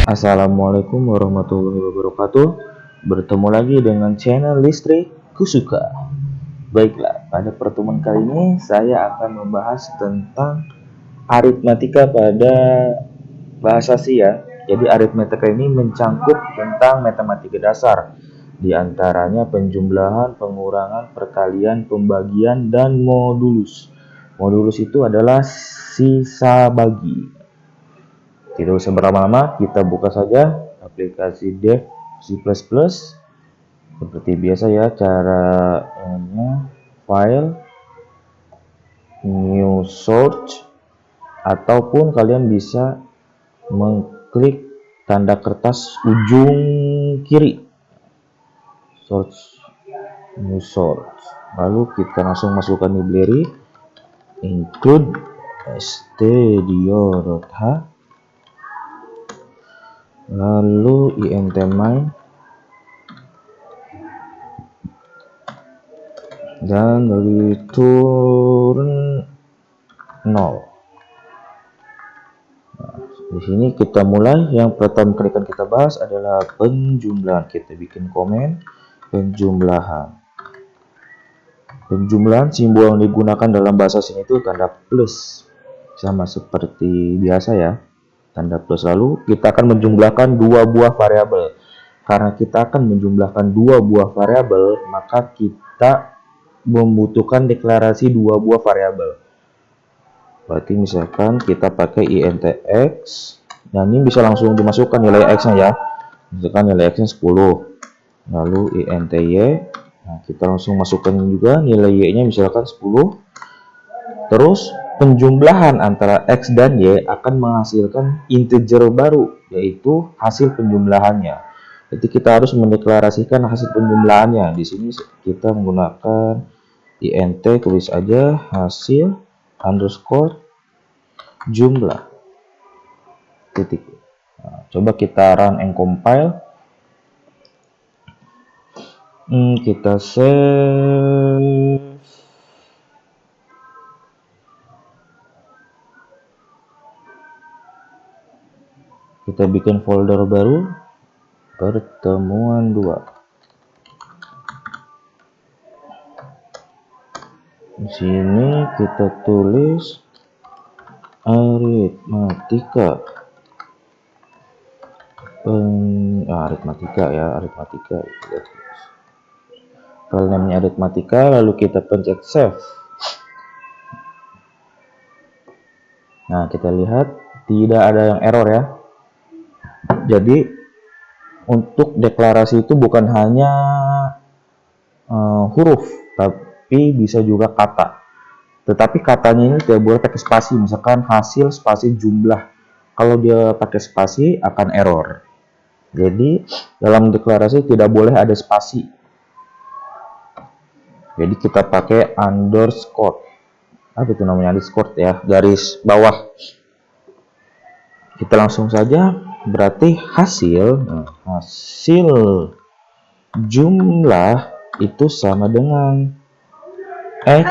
Assalamualaikum warahmatullahi wabarakatuh. Bertemu lagi dengan channel Listrik Kusuka. Baiklah, pada pertemuan kali ini saya akan membahas tentang aritmatika pada bahasa Sia. Jadi aritmatika ini mencangkup tentang matematika dasar, di antaranya penjumlahan, pengurangan, perkalian, pembagian, dan modulus. Modulus itu adalah sisa bagi. Tidak usah berlama-lama, kita buka saja aplikasi Dev C++. Seperti biasa ya, caranya file, new source, ataupun kalian bisa mengklik tanda kertas ujung kiri, source, new source. Lalu kita langsung masukkan library, include stdio.h, lalu intmain, dan return 0. Nah, di sini kita mulai. Yang pertama kali akan kita bahas adalah penjumlahan. Kita bikin komen penjumlahan. Penjumlahan simbol yang digunakan dalam bahasa sini itu tanda plus, sama seperti biasa ya, tanda plus. Lalu kita akan menjumlahkan dua buah variabel. Karena kita akan menjumlahkan dua buah variabel, maka kita membutuhkan deklarasi dua buah variabel. Berarti misalkan kita pakai int x, nah ini bisa langsung dimasukkan nilai x nya ya. Misalkan nilai x nya 10, lalu int y, nah kita langsung masukkan juga nilai y nya misalkan 10. Terus penjumlahan antara x dan y akan menghasilkan integer baru, yaitu hasil penjumlahannya. Jadi kita harus mendeklarasikan hasil penjumlahannya. Di sini kita menggunakan int, tulis aja hasil underscore jumlah titik. Nah, coba kita run and compile. Kita save. Kita bikin folder baru, pertemuan 2. Di sini kita tulis aritmatika. Aritmatika ya, aritmatika. File namanya aritmatika, lalu kita pencet save. Nah, kita lihat tidak ada yang error ya. Jadi untuk deklarasi itu bukan hanya huruf, tapi bisa juga kata. Tetapi katanya ini tidak boleh pakai spasi. Misalkan hasil spasi jumlah, kalau dia pakai spasi akan error. Jadi dalam deklarasi tidak boleh ada spasi. Jadi kita pakai underscore. Apa itu namanya, underscore ya, garis bawah. Kita langsung saja, berarti hasil jumlah itu sama dengan x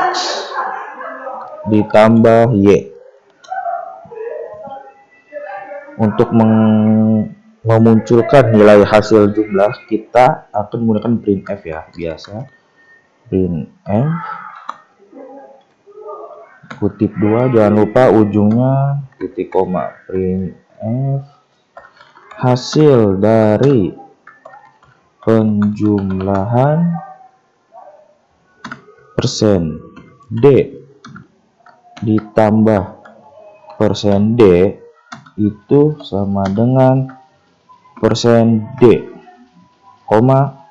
ditambah y. Untuk memunculkan nilai hasil jumlah, kita akan menggunakan printf ya, biasa printf kutip 2, jangan lupa ujungnya titik koma. Printf hasil dari penjumlahan persen d ditambah persen d itu sama dengan persen d, koma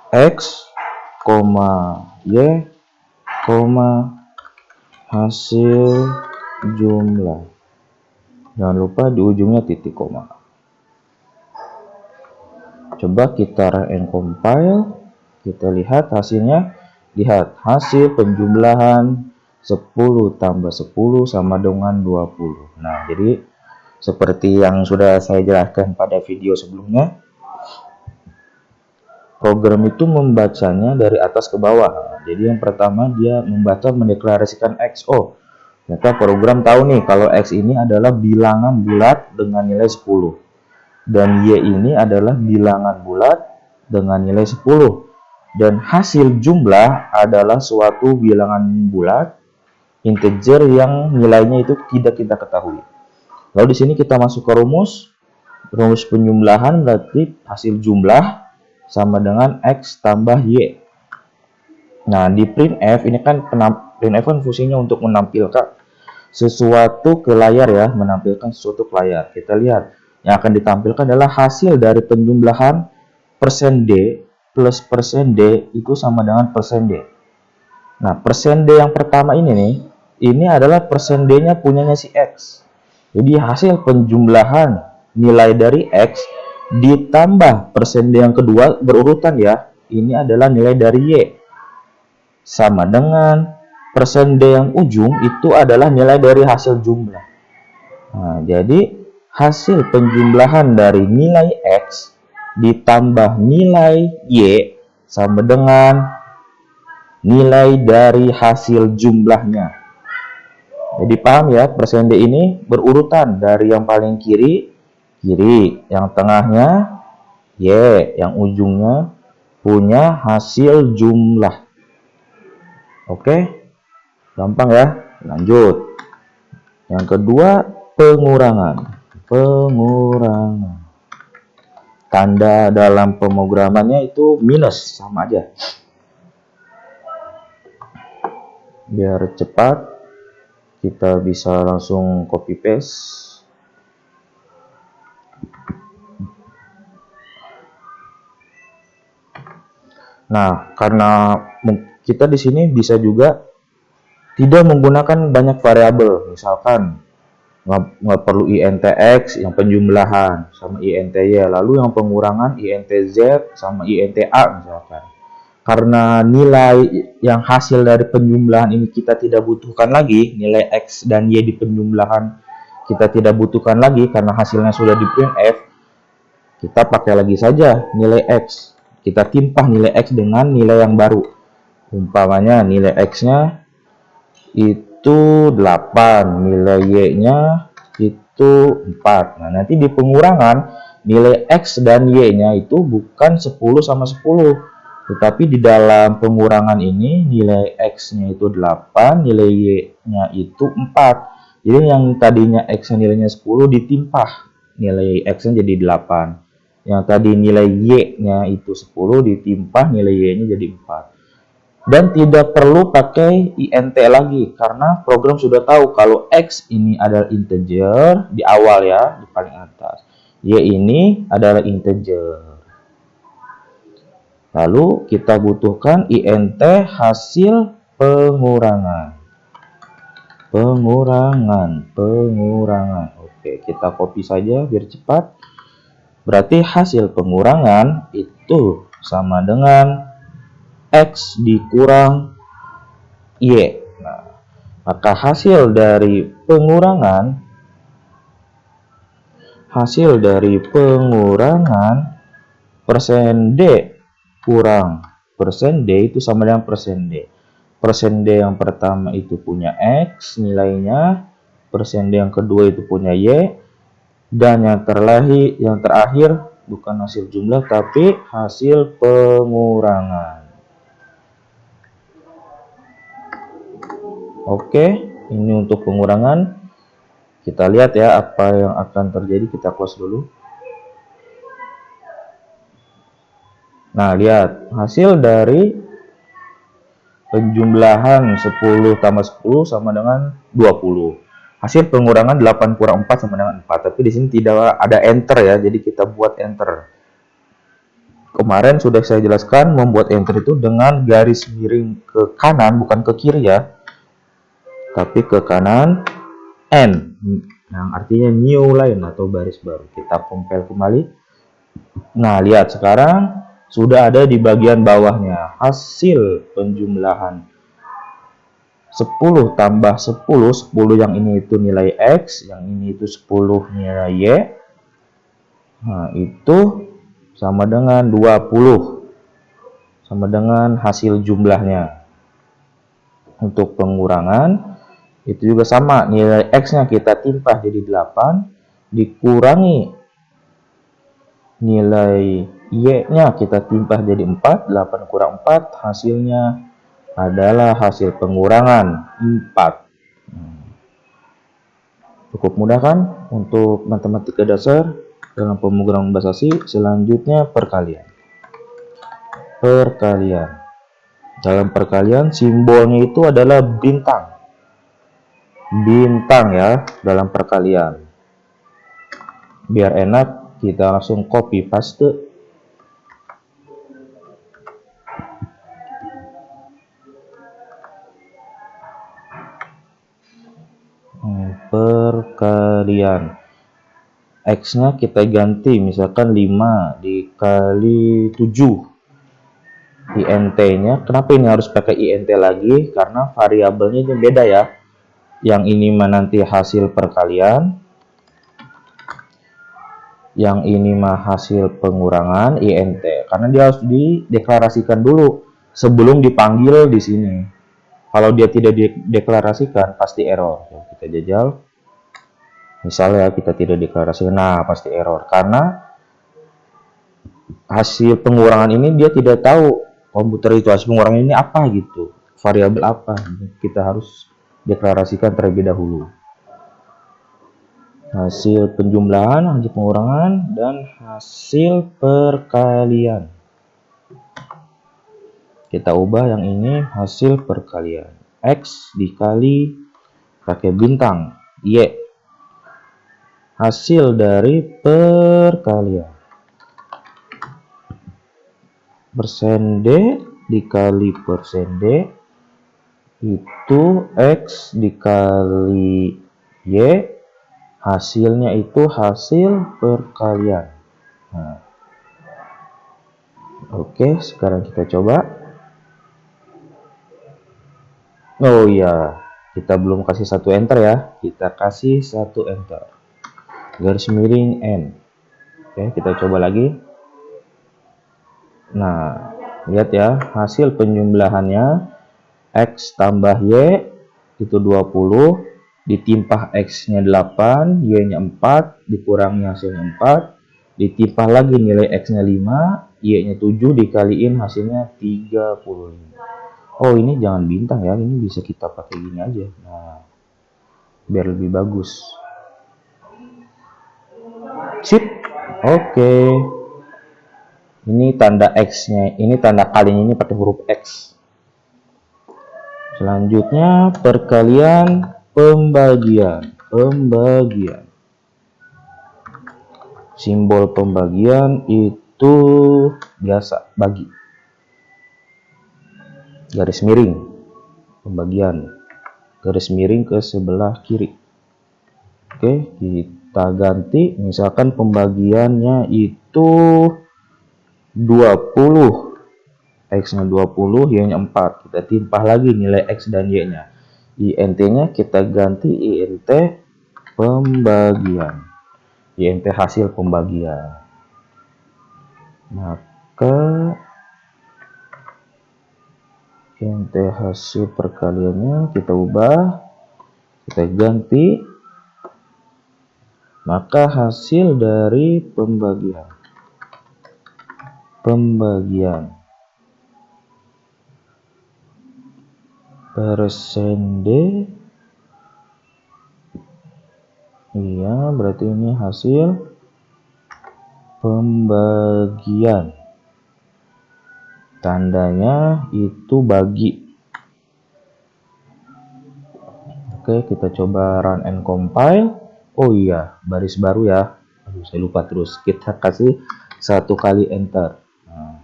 x, y, hasil jumlah. Jangan lupa di ujungnya titik koma. Coba kita run and compile. Kita lihat hasilnya. Lihat hasil penjumlahan 10 tambah 10 sama dengan 20. Nah, jadi seperti yang sudah saya jelaskan pada video sebelumnya, program itu membacanya dari atas ke bawah. Jadi yang pertama dia membaca mendeklarasikan x. Maka program tahu nih kalau X ini adalah bilangan bulat dengan nilai 10. Dan Y ini adalah bilangan bulat dengan nilai 10. Dan hasil jumlah adalah suatu bilangan bulat integer yang nilainya itu tidak kita ketahui. Lalu di sini kita masuk ke rumus. Rumus penjumlahan berarti hasil jumlah sama dengan X tambah Y. Nah, di printf ini kan printf kan fungsinya untuk menampilkan sesuatu ke layar ya, menampilkan sesuatu ke layar. Kita lihat yang akan ditampilkan adalah hasil dari penjumlahan %D plus %D itu sama dengan %D. Nah, %D yang pertama ini nih, ini adalah %D-nya punyanya si X. Jadi hasil penjumlahan nilai dari X ditambah %D yang kedua berurutan ya. Ini adalah nilai dari Y. Sama dengan %D yang ujung itu adalah nilai dari hasil jumlah. Nah, jadi hasil penjumlahan dari nilai X ditambah nilai Y sama dengan nilai dari hasil jumlahnya. Jadi paham ya, %D ini berurutan dari yang paling kiri, yang tengahnya Y, yang ujungnya punya hasil jumlah. Oke, gampang ya. Lanjut. Yang kedua, pengurangan. Tanda dalam pemrogramannya itu minus, sama aja. Biar cepat, kita bisa langsung copy paste. Nah, karena kita di sini bisa juga tidak menggunakan banyak variabel, misalkan nggak perlu INTX yang penjumlahan sama INTY, lalu yang pengurangan INTZ sama INTA misalkan. Karena nilai yang hasil dari penjumlahan ini kita tidak butuhkan lagi, nilai X dan Y di penjumlahan kita tidak butuhkan lagi karena hasilnya sudah di printf, kita pakai lagi saja nilai X. Kita timpah nilai X dengan nilai yang baru. Umpamanya nilai X-nya itu 8, nilai Y-nya itu 4. Nah, nanti di pengurangan nilai X dan Y-nya itu bukan 10 sama 10. Tetapi di dalam pengurangan ini nilai X-nya itu 8, nilai Y-nya itu 4. Jadi yang tadinya X-nya nilainya 10 ditimpah nilai X-nya jadi 8. Yang tadi nilai Y-nya itu 10 ditimpah nilai Y-nya jadi 4. Dan tidak perlu pakai INT lagi karena program sudah tahu kalau X ini adalah integer di awal ya, di paling atas. Y ini adalah integer. Lalu kita butuhkan INT hasil pengurangan. Pengurangan. Oke, kita copy saja biar cepat. Berarti hasil pengurangan itu sama dengan X dikurang Y. Nah, maka hasil dari pengurangan %D kurang %D itu sama dengan %D. %D yang pertama itu punya X nilainya, %D yang kedua itu punya Y, dan yang terakhir bukan hasil jumlah tapi hasil pengurangan. Oke, ini untuk pengurangan. Kita lihat ya apa yang akan terjadi. Kita close dulu. Nah, lihat hasil dari penjumlahan 10 tambah 10 sama dengan 20. Hasil pengurangan 8 kurang 4 sama dengan 4. Tapi di sini tidak ada enter ya, jadi kita buat enter. Kemarin sudah saya jelaskan membuat enter itu dengan garis miring ke kanan, bukan ke kiri ya, tapi ke kanan N, yang artinya new line atau baris baru. Kita compile kembali. Nah, lihat sekarang sudah ada di bagian bawahnya hasil penjumlahan 10 tambah 10, 10 yang ini itu nilai X, yang ini itu 10 nilai Y. Nah, itu sama dengan 20. Sama dengan hasil jumlahnya. Untuk pengurangan Itu juga sama, nilai X-nya kita timpah jadi 8, dikurangi nilai Y-nya kita timpah jadi 4, 8 kurang 4, hasilnya adalah hasil pengurangan 4. Cukup mudah kan untuk matematika dasar dalam pemrograman bahasa C. Selanjutnya perkalian. Dalam perkalian simbolnya itu adalah bintang. Bintang ya dalam perkalian. Biar enak kita langsung copy paste. Perkalian. X-nya kita ganti misalkan 5 dikali 7. INT-nya, kenapa ini harus pakai INT lagi? Karena variabelnya beda ya. Yang ini mah nanti hasil perkalian, yang ini mah hasil pengurangan INT. Karena dia harus dideklarasikan dulu sebelum dipanggil di sini. Kalau dia tidak dideklarasikan pasti error. Kita jajal. Misalnya kita tidak deklarasikan, nah pasti error. Karena hasil pengurangan ini dia tidak tahu komputer itu hasil pengurangan ini apa gitu, variabel apa. Kita harus deklarasikan terlebih dahulu. Hasil penjumlahan, hasil pengurangan, dan hasil perkalian. Kita ubah yang ini hasil perkalian. X dikali pakai bintang Y. Hasil dari perkalian. Persen D dikali persen D itu X dikali Y, hasilnya itu hasil perkalian. Nah, oke, sekarang kita coba. Oh iya, kita belum kasih 1 enter ya, kita kasih 1 enter, garis miring N. Oke, kita coba lagi. Nah, lihat ya, hasil penjumlahannya X tambah Y itu 20, ditimpah X-nya 8, Y-nya 4, dikurangi hasilnya 4, ditimpah lagi nilai X-nya 5, Y-nya 7, dikaliin hasilnya 35. Oh, ini jangan bintang ya, ini bisa kita pakai gini aja. Nah, biar lebih bagus. Sip. Oke. Ini tanda X-nya, ini tanda kalinya ini pakai huruf X. Selanjutnya perkalian pembagian. Simbol pembagian itu biasa, bagi. Garis miring pembagian. Garis miring ke sebelah kiri. Oke, kita ganti misalkan pembagiannya itu 20, X-nya 20, Y-nya 4. Kita timpah lagi nilai X dan Y-nya. INT-nya kita ganti INT pembagian. INT hasil pembagian. Maka INT hasil perkaliannya kita ubah, kita ganti. Maka hasil dari pembagian. Persen D. Iya, berarti ini hasil pembagian. Tandanya itu bagi. Oke, kita coba run and compile. Oh iya, baris baru ya. Aduh, saya lupa terus. Kita kasih 1 kali enter. Nah,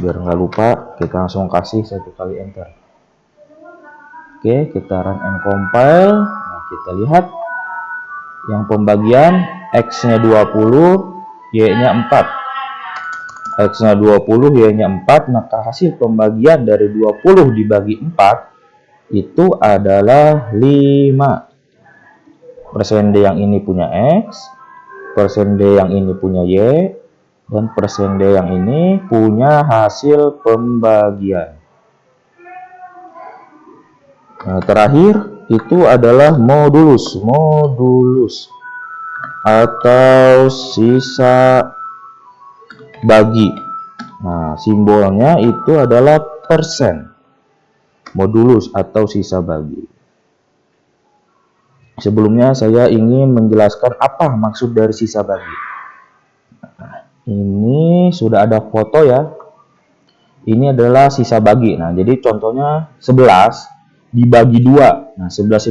biar nggak lupa, kita langsung kasih 1 kali enter. Oke, kita run and compile. Nah, kita lihat yang pembagian X-nya 20, Y-nya 4. X-nya 20, Y-nya 4, maka hasil pembagian dari 20 dibagi 4 itu adalah 5. Persen D yang ini punya X, persen D yang ini punya Y, dan persen D yang ini punya hasil pembagian. Nah, terakhir itu adalah modulus atau sisa bagi. Nah, simbolnya itu adalah persen. Modulus atau sisa bagi. Sebelumnya saya ingin menjelaskan apa maksud dari sisa bagi. Ini sudah ada foto ya. Ini adalah sisa bagi. Nah, jadi contohnya 11 dibagi 2. Nah, 11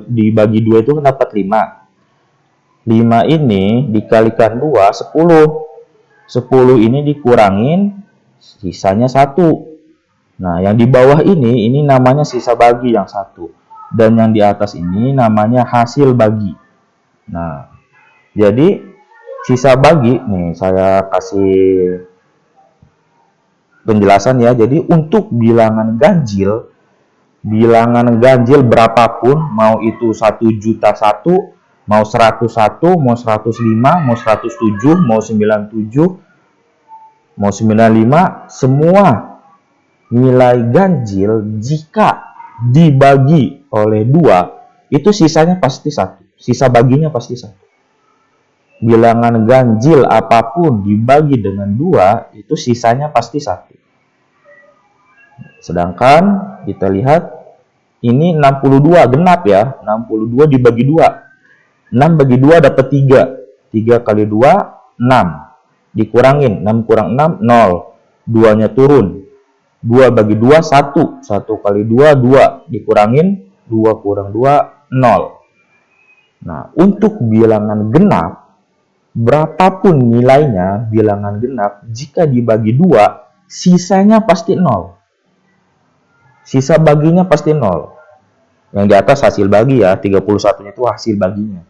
dibagi 2 itu kan dapat 5. 5 ini dikalikan 2, 10. 10 ini dikurangin, sisanya 1. Nah, yang di bawah ini namanya sisa bagi yang 1. Dan yang di atas ini namanya hasil bagi. Nah, jadi sisa bagi, nih saya kasih penjelasan ya. Jadi untuk bilangan ganjil berapapun, mau itu 1.000.001, mau 101, mau 105, mau 107, mau 97, mau 95, semua nilai ganjil jika dibagi oleh 2, itu sisanya pasti 1. Sisa baginya pasti 1. Bilangan ganjil apapun dibagi dengan 2, itu sisanya pasti 1. Sedangkan kita lihat ini 62 genap ya. 62 dibagi 2. 6 bagi 2 dapat 3. 3 kali 2 6. Dikurangin 6 kurang 6 0. 2-nya turun. 2 bagi 2 1. 1 kali 2 2. Dikurangin 2 kurang 2 0. Nah, untuk bilangan genap berapapun nilainya bilangan genap, jika dibagi 2, sisanya pasti 0. Sisa baginya pasti 0. Yang di atas hasil bagi ya, 31-nya itu hasil baginya.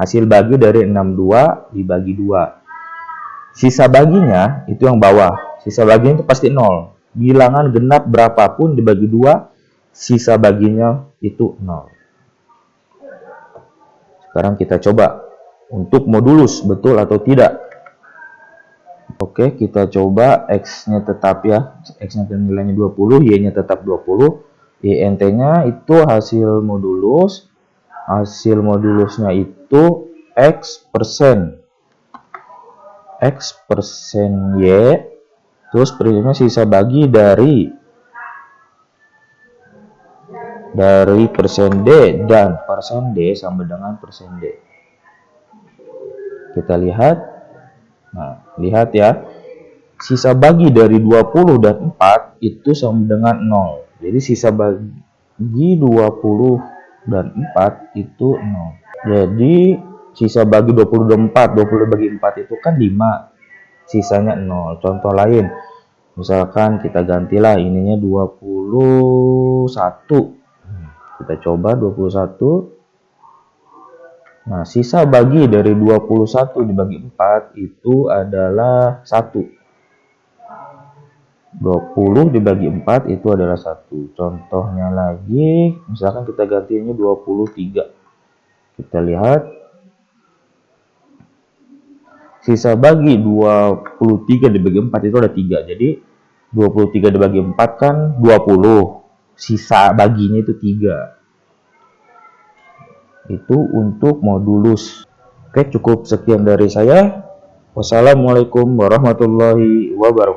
Hasil bagi dari 62 dibagi 2. Sisa baginya itu yang bawah. Sisa baginya itu pasti 0. Bilangan genap berapapun dibagi 2, sisa baginya itu 0. Sekarang kita coba untuk modulus betul atau tidak. Oke, kita coba X-nya tetap ya. X-nya nilainya 20, Y-nya tetap 20. INT-nya itu hasil modulus. Hasil modulusnya itu X persen. X persen Y. Terus persennya sisa bagi dari persen D. Dan persen D sama dengan persen D. Kita lihat. Nah, lihat ya. Sisa bagi dari 20 dan 4 itu sama dengan 0. Jadi sisa bagi 20 dan 4 itu 0. Jadi sisa bagi 20 dan 4, 20 bagi 4 itu kan 5. Sisanya 0. Contoh lain. Misalkan kita gantilah ininya 21. Kita coba 21. Nah, sisa bagi dari 21 dibagi 4 itu adalah 1. 20 dibagi 4 itu adalah 1. Contohnya lagi, misalkan kita gantinya 23. Kita lihat. Sisa bagi 23 dibagi 4 itu ada 3. Jadi 23 dibagi 4 kan 20. Sisa baginya itu 3. Itu untuk modulus. Oke, cukup sekian dari saya. Wassalamualaikum warahmatullahi wabarakatuh.